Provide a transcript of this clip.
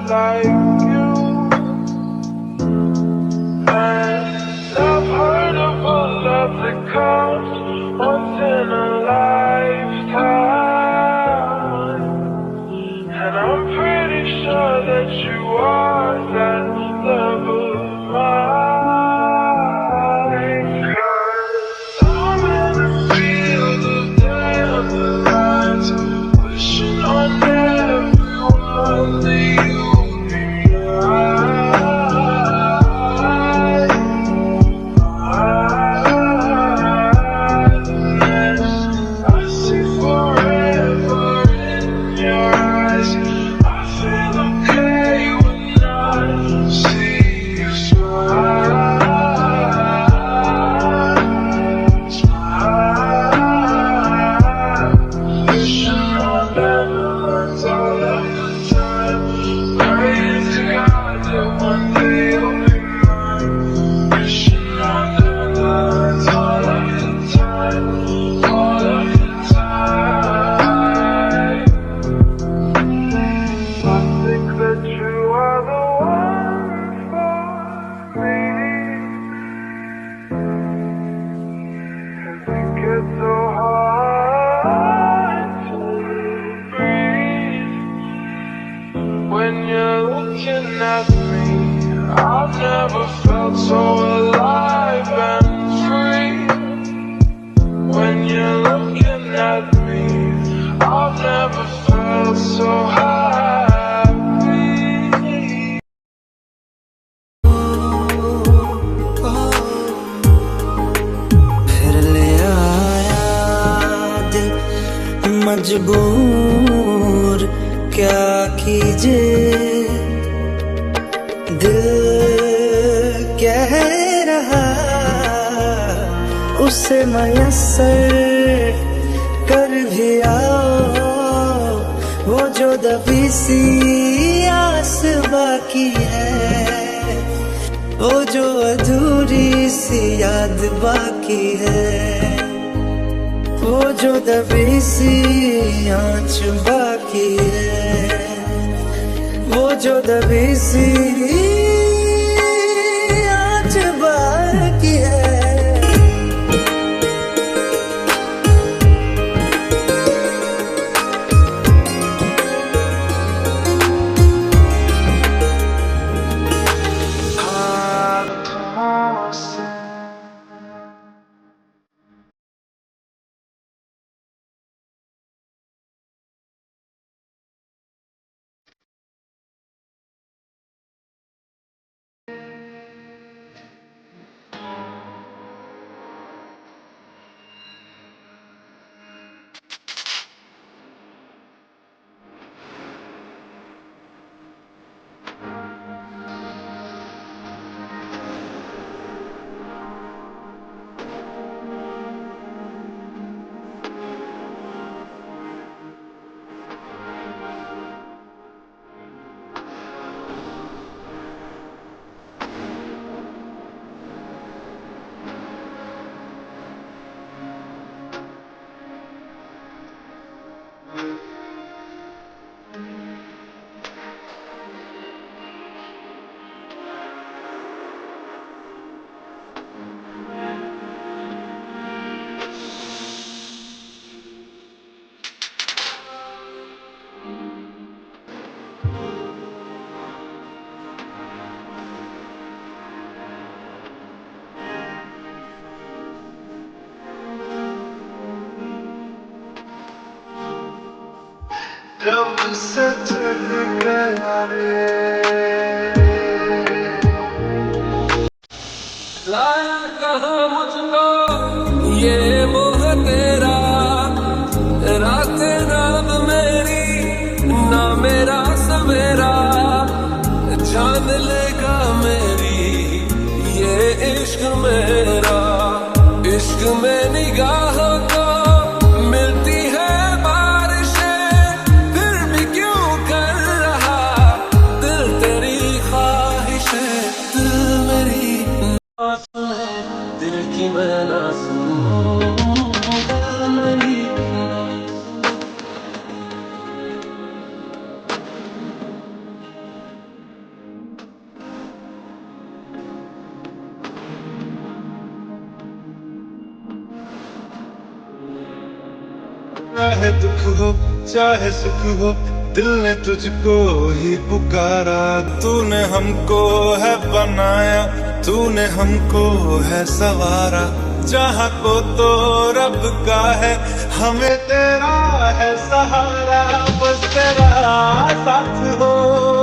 like you. And I've heard of a love that comes once in a lifetime, and I'm pretty sure that you are that love of mine. 'Cause I'm in a field of dandelions, wishing on everyone that you'd be mine. I see forever in your eyes. I feel okay when I see you smile. Wishing on dandelions all of the time, praying to God that one day you'll be mine. Wishing on dandelions all of the time, all of the time. I think that you are the one for me. I think it's so hard to breathe when you're looking at me. I've never felt so alive and free. When you're looking at me, I've never felt so happy. फिर ले आया दिल मजबूर, क्या कीजिए दिल कह रहा उसे मयस्सर कर भी आओ। वो जो दबी सी आस बाकी है, वो जो अधूरी सी याद बाकी है, वो जो दबी सी आँच बाकी है, वो जो दबी सी आँच बाकी है। हाथों से जब से चल गया रे, लाया कहाँ मुझको ये मोह तेरा, रात रात मेरी ना मेरा सवेरा, जान लेगा मेरी ये इश्क मेरा। इश्क में निगाहों को मिलती है बारिशें, फिर भी क्यों कर रहा दिल तेरी ख्वाहिशें। दिल मेरी ना सुने, दिल की मैं ना सुनूं, दिल मेरी चाहे दुख हो चाहे सुख हो, दिल ने तुझको ही पुकारा। तूने हमको है बनाया, तूने हमको है सवारा। जहाँ को तो रब का है, हमें तेरा है सहारा। बस तेरा साथ हो